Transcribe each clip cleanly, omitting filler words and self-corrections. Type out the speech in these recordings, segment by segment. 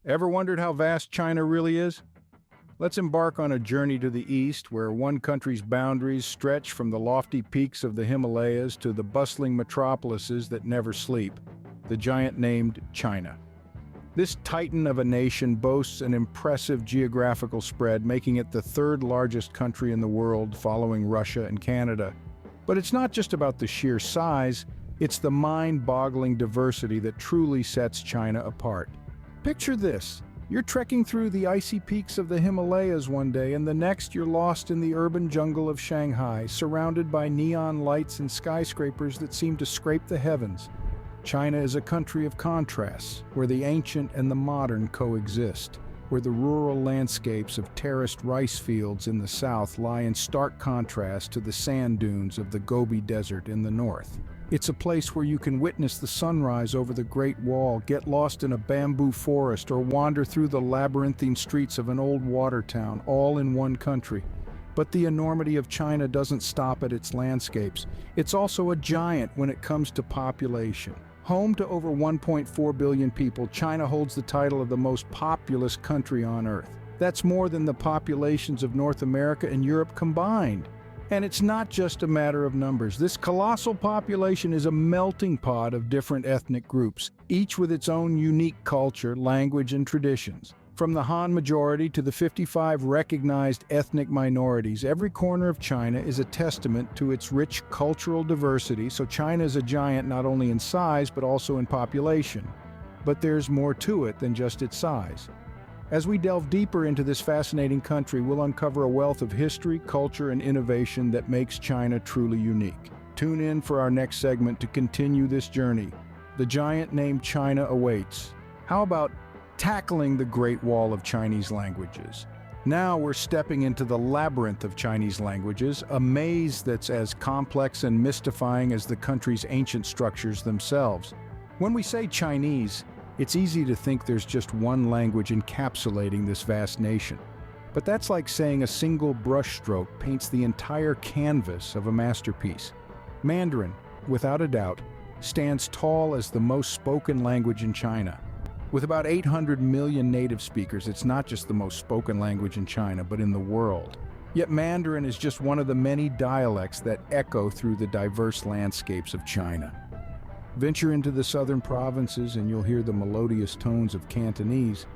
Ever wondered how vast China really is? Let's embark on a journey to the east, where one country's boundaries stretch from the lofty peaks of the Himalayas to the bustling metropolises that never sleep, the giant named China. This titan of a nation boasts an impressive geographical spread, making it the third largest country in the world, following Russia and Canada. But it's not just about the sheer size, it's the mind-boggling diversity that truly sets China apart. Picture this. You're trekking through the icy peaks of the Himalayas one day, and the next you're lost in the urban jungle of Shanghai, surrounded by neon lights and skyscrapers that seem to scrape the heavens. China is a country of contrasts, where the ancient and the modern coexist, where the rural landscapes of terraced rice fields in the south lie in stark contrast to the sand dunes of the Gobi Desert in the north. It's a place where you can witness the sunrise over the Great Wall, get lost in a bamboo forest, or wander through the labyrinthine streets of an old water town, all in one country. But the enormity of China doesn't stop at its landscapes. It's also a giant when it comes to population. Home to over 1.4 billion people, China holds the title of the most populous country on Earth. That's more than the populations of North America and Europe combined. And it's not just a matter of numbers. This colossal population is a melting pot of different ethnic groups, each with its own unique culture, language, and traditions. From the Han majority to the 55 recognized ethnic minorities, every corner of China is a testament to its rich cultural diversity. So China is a giant not only in size, but also in population. But there's more to it than just its size. As we delve deeper into this fascinating country, we'll uncover a wealth of history, culture, and innovation that makes China truly unique. Tune in for our next segment to continue this journey. The giant named China awaits. How about tackling the Great Wall of Chinese languages? Now we're stepping into the labyrinth of Chinese languages, a maze that's as complex and mystifying as the country's ancient structures themselves. When we say Chinese, it's easy to think there's just one language encapsulating this vast nation. But that's like saying a single brushstroke paints the entire canvas of a masterpiece. Mandarin, without a doubt, stands tall as the most spoken language in China. With about 800 million native speakers, it's not just the most spoken language in China, but in the world. Yet Mandarin is just one of the many dialects that echo through the diverse landscapes of China. Venture into the southern provinces and you'll hear the melodious tones of Cantonese,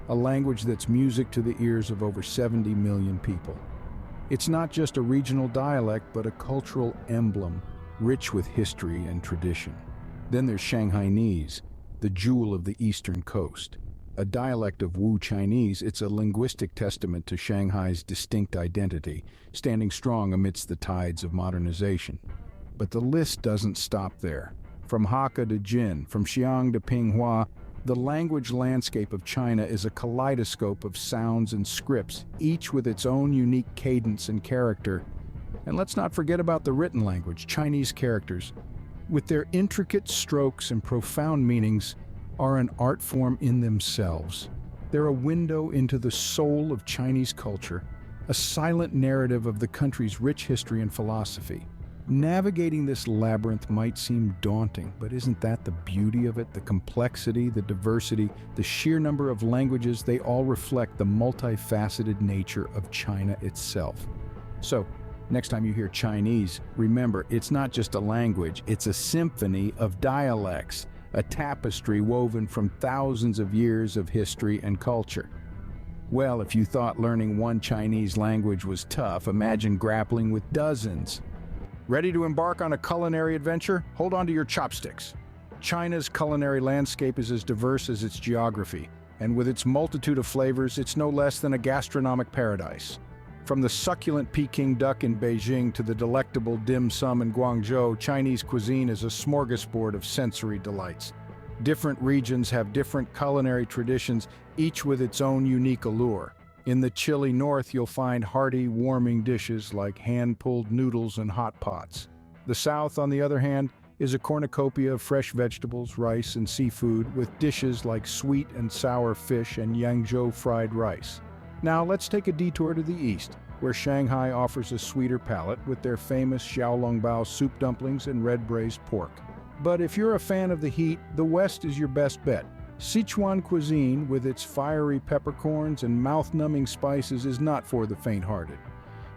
a language that's music to the ears of over 70 million people. It's not just a regional dialect, but a cultural emblem, rich with history and tradition. Then there's Shanghainese, the jewel of the eastern coast. A dialect of Wu Chinese, it's a linguistic testament to Shanghai's distinct identity, standing strong amidst the tides of modernization. But the list doesn't stop there. From Hakka to Jin, from Xiang to Pinghua, the language landscape of China is a kaleidoscope of sounds and scripts, each with its own unique cadence and character. And let's not forget about the written language, Chinese characters. With their intricate strokes and profound meanings, are an art form in themselves. They're a window into the soul of Chinese culture, a silent narrative of the country's rich history and philosophy. Navigating this labyrinth might seem daunting, but isn't that the beauty of it? The complexity, the diversity, the sheer number of languages, they all reflect the multifaceted nature of China itself. So, next time you hear Chinese, remember, it's not just a language, it's a symphony of dialects, a tapestry woven from thousands of years of history and culture. Well, if you thought learning one Chinese language was tough, imagine grappling with dozens. Ready to embark on a culinary adventure? Hold on to your chopsticks. China's culinary landscape is as diverse as its geography, and with its multitude of flavors, it's no less than a gastronomic paradise. From the succulent Peking duck in Beijing to the delectable dim sum in Guangzhou, Chinese cuisine is a smorgasbord of sensory delights. Different regions have different culinary traditions, each with its own unique allure. In the chilly north, you'll find hearty, warming dishes like hand-pulled noodles and hot pots. The south, on the other hand, is a cornucopia of fresh vegetables, rice, and seafood, with dishes like sweet and sour fish and Yangzhou fried rice. Now let's take a detour to the east, where Shanghai offers a sweeter palate with their famous xiaolongbao soup dumplings and red braised pork. But if you're a fan of the heat, the west is your best bet. Sichuan cuisine, with its fiery peppercorns and mouth-numbing spices, is not for the faint-hearted.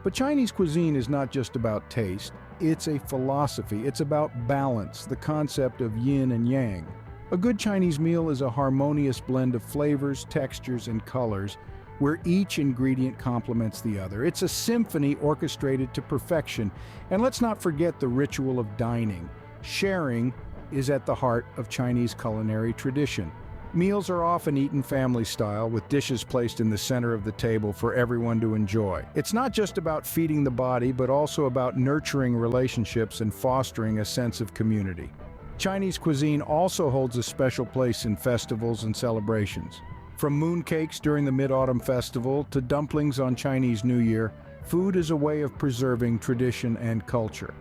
But Chinese cuisine is not just about taste, it's a philosophy. It's about balance, the concept of yin and yang. A good Chinese meal is a harmonious blend of flavors, textures, and colors, where each ingredient complements the other. It's a symphony orchestrated to perfection. And let's not forget the ritual of dining. Sharing is at the heart of Chinese culinary tradition. Meals are often eaten family style, with dishes placed in the center of the table for everyone to enjoy. It's not just about feeding the body, but also about nurturing relationships and fostering a sense of community. Chinese cuisine also holds a special place in festivals and celebrations. From mooncakes during the Mid-Autumn Festival to dumplings on Chinese New Year, food is a way of preserving tradition and culture.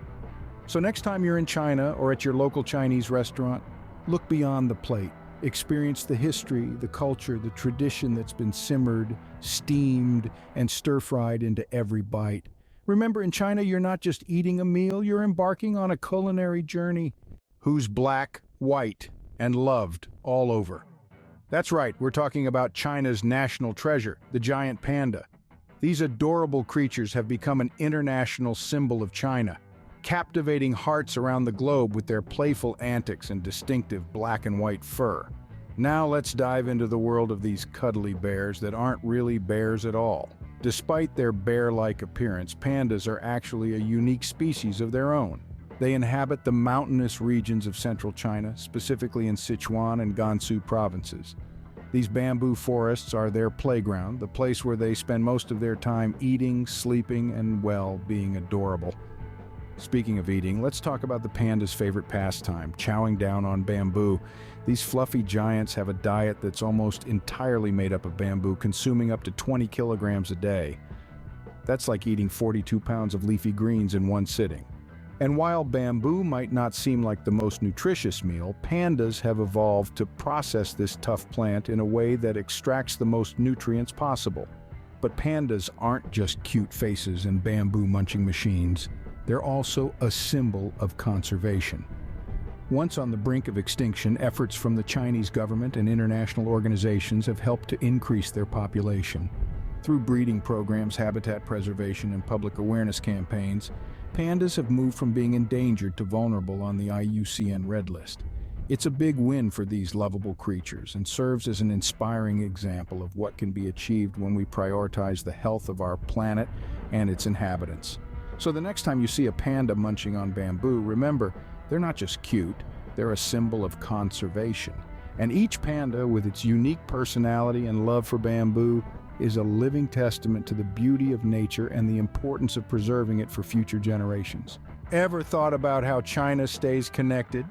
So next time you're in China or at your local Chinese restaurant, look beyond the plate. Experience the history, the culture, the tradition that's been simmered, steamed, and stir-fried into every bite. Remember, in China, you're not just eating a meal, you're embarking on a culinary journey who's black, white, and loved all over. That's right, we're talking about China's national treasure, the giant panda. These adorable creatures have become an international symbol of China, captivating hearts around the globe with their playful antics and distinctive black and white fur. Now let's dive into the world of these cuddly bears that aren't really bears at all. Despite their bear-like appearance, pandas are actually a unique species of their own. They inhabit the mountainous regions of central China, specifically in Sichuan and Gansu provinces. These bamboo forests are their playground, the place where they spend most of their time eating, sleeping, and, well, being adorable. Speaking of eating, let's talk about the panda's favorite pastime, chowing down on bamboo. These fluffy giants have a diet that's almost entirely made up of bamboo, consuming up to 20 kilograms a day. That's like eating 42 pounds of leafy greens in one sitting. And while bamboo might not seem like the most nutritious meal, pandas have evolved to process this tough plant in a way that extracts the most nutrients possible. But pandas aren't just cute faces and bamboo-munching machines. They're also a symbol of conservation. Once on the brink of extinction, efforts from the Chinese government and international organizations have helped to increase their population. Through breeding programs, habitat preservation, and public awareness campaigns, pandas have moved from being endangered to vulnerable on the IUCN Red List. It's a big win for these lovable creatures and serves as an inspiring example of what can be achieved when we prioritize the health of our planet and its inhabitants. So the next time you see a panda munching on bamboo, remember, they're not just cute, they're a symbol of conservation. And each panda, with its unique personality and love for bamboo, is a living testament to the beauty of nature and the importance of preserving it for future generations. Ever thought about how China stays connected?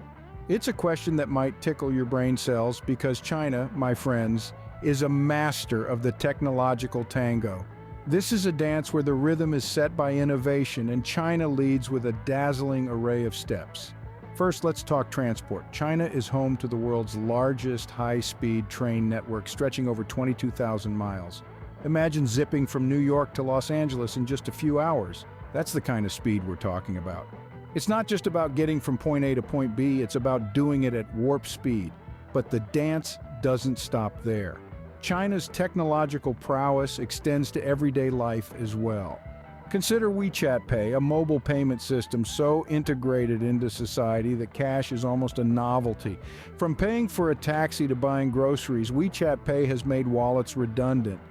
It's a question that might tickle your brain cells because China, my friends, is a master of the technological tango. This is a dance where the rhythm is set by innovation, and China leads with a dazzling array of steps. First, let's talk transport. China is home to the world's largest high-speed train network, stretching over 22,000 miles. Imagine zipping from New York to Los Angeles in just a few hours. That's the kind of speed we're talking about. It's not just about getting from point A to point B, it's about doing it at warp speed. But the dance doesn't stop there. China's technological prowess extends to everyday life as well. Consider WeChat Pay, a mobile payment system so integrated into society that cash is almost a novelty. From paying for a taxi to buying groceries, WeChat Pay has made wallets redundant.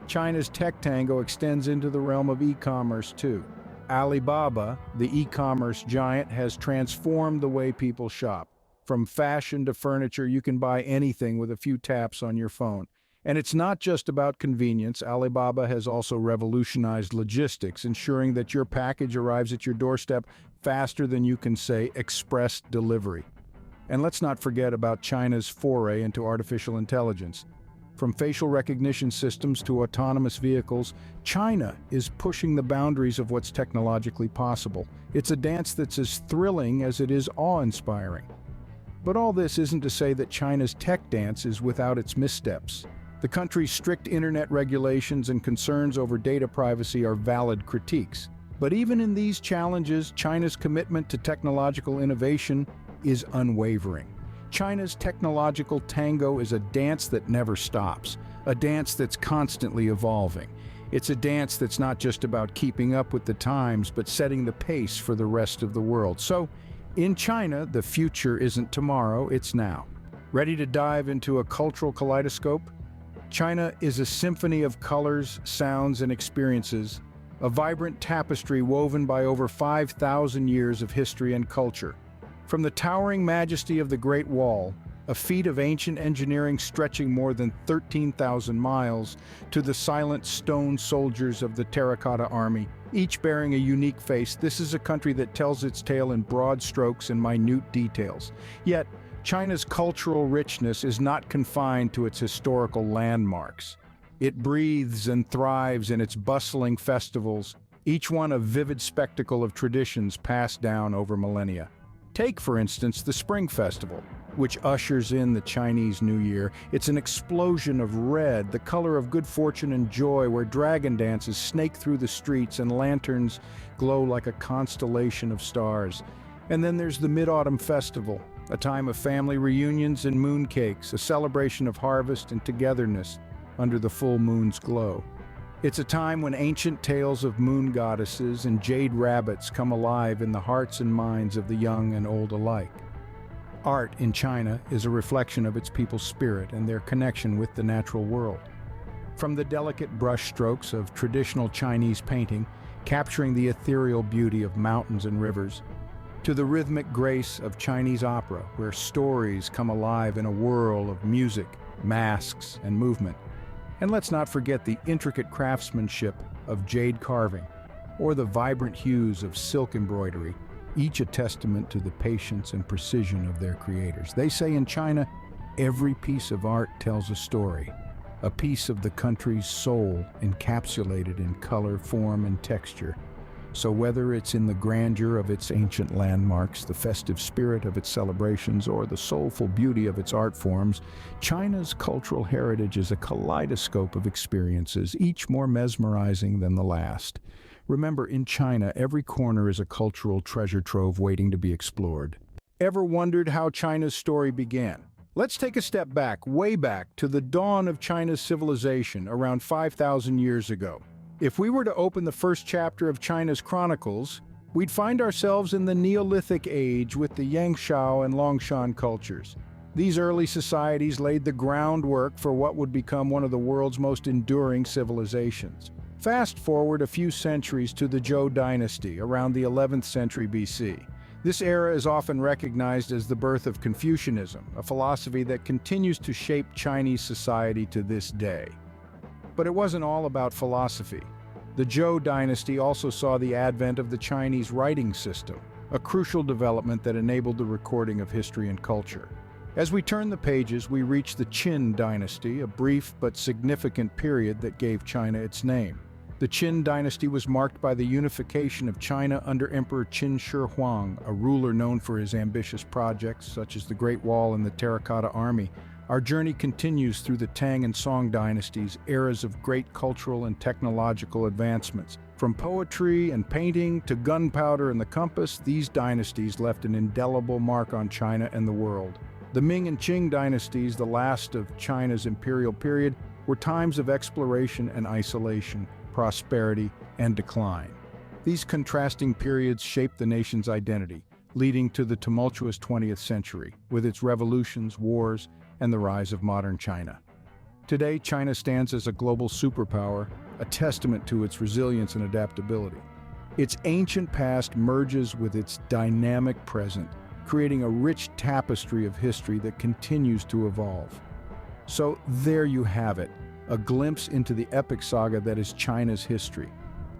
China's tech tango extends into the realm of e-commerce too. Alibaba, the e-commerce giant, has transformed the way people shop. From fashion to furniture, you can buy anything with a few taps on your phone. And it's not just about convenience. Alibaba has also revolutionized logistics, ensuring that your package arrives at your doorstep faster than you can say express delivery. And let's not forget about China's foray into artificial intelligence. From facial recognition systems to autonomous vehicles, China is pushing the boundaries of what's technologically possible. It's a dance that's as thrilling as it is awe-inspiring. But all this isn't to say that China's tech dance is without its missteps. The country's strict internet regulations and concerns over data privacy are valid critiques. But even in these challenges, China's commitment to technological innovation is unwavering. China's technological tango is a dance that never stops, a dance that's constantly evolving. It's a dance that's not just about keeping up with the times, but setting the pace for the rest of the world. So, in China, the future isn't tomorrow, it's now. Ready to dive into a cultural kaleidoscope? China is a symphony of colors, sounds, and experiences, a vibrant tapestry woven by over 5,000 years of history and culture. From the towering majesty of the Great Wall, a feat of ancient engineering stretching more than 13,000 miles, to the silent stone soldiers of the Terracotta Army, each bearing a unique face, this is a country that tells its tale in broad strokes and minute details. Yet, China's cultural richness is not confined to its historical landmarks. It breathes and thrives in its bustling festivals, each one a vivid spectacle of traditions passed down over millennia. Take, for instance, the Spring Festival, which ushers in the Chinese New Year. It's an explosion of red, the color of good fortune and joy, where dragon dances snake through the streets and lanterns glow like a constellation of stars. And then there's the Mid-Autumn Festival, a time of family reunions and mooncakes, a celebration of harvest and togetherness under the full moon's glow. It's a time when ancient tales of moon goddesses and jade rabbits come alive in the hearts and minds of the young and old alike. Art in China is a reflection of its people's spirit and their connection with the natural world. From the delicate brushstrokes of traditional Chinese painting, capturing the ethereal beauty of mountains and rivers, to the rhythmic grace of Chinese opera, where stories come alive in a whirl of music, masks, and movement. And let's not forget the intricate craftsmanship of jade carving, or the vibrant hues of silk embroidery, each a testament to the patience and precision of their creators. They say in China, every piece of art tells a story, a piece of the country's soul encapsulated in color, form, and texture. So whether it's in the grandeur of its ancient landmarks, the festive spirit of its celebrations, or the soulful beauty of its art forms, China's cultural heritage is a kaleidoscope of experiences, each more mesmerizing than the last. Remember, in China, every corner is a cultural treasure trove waiting to be explored. Ever wondered how China's story began? Let's take a step back, way back, to the dawn of China's civilization around 5,000 years ago. If we were to open the first chapter of China's Chronicles, we'd find ourselves in the Neolithic age with the Yangshao and Longshan cultures. These early societies laid the groundwork for what would become one of the world's most enduring civilizations. Fast forward a few centuries to the Zhou dynasty, around the 11th century BC. This era is often recognized as the birth of Confucianism, a philosophy that continues to shape Chinese society to this day. But it wasn't all about philosophy. The Zhou dynasty also saw the advent of the Chinese writing system, a crucial development that enabled the recording of history and culture. As we turn the pages, we reach the Qin dynasty, a brief but significant period that gave China its name. The Qin dynasty was marked by the unification of China under Emperor Qin Shi Huang, a ruler known for his ambitious projects such as the Great Wall and the Terracotta Army. Our journey continues through the Tang and Song dynasties, eras of great cultural and technological advancements. From poetry and painting to gunpowder and the compass, these dynasties left an indelible mark on China and the world. The Ming and Qing dynasties, the last of China's imperial period, were times of exploration and isolation, prosperity and decline. These contrasting periods shaped the nation's identity, leading to the tumultuous 20th century, with its revolutions, wars, and the rise of modern China. Today, China stands as a global superpower, a testament to its resilience and adaptability. Its ancient past merges with its dynamic present, creating a rich tapestry of history that continues to evolve. So there you have it, a glimpse into the epic saga that is China's history.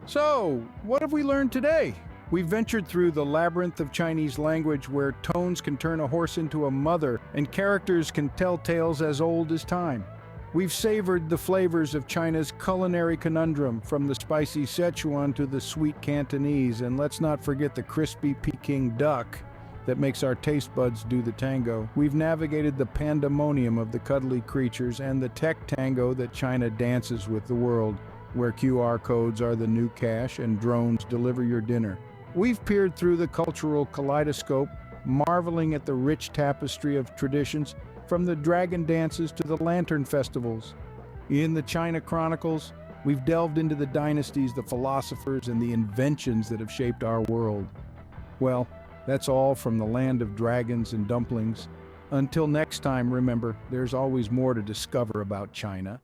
So, what have we learned today? We've ventured through the labyrinth of Chinese language where tones can turn a horse into a mother and characters can tell tales as old as time. We've savored the flavors of China's culinary conundrum, from the spicy Sichuan to the sweet Cantonese, and let's not forget the crispy Peking duck that makes our taste buds do the tango. We've navigated the pandemonium of the cuddly creatures and the tech tango that China dances with the world, where QR codes are the new cash and drones deliver your dinner. We've peered through the cultural kaleidoscope, marveling at the rich tapestry of traditions, from the dragon dances to the lantern festivals. In the China Chronicles, we've delved into the dynasties, the philosophers, and the inventions that have shaped our world. Well, that's all from the land of dragons and dumplings. Until next time, remember, there's always more to discover about China.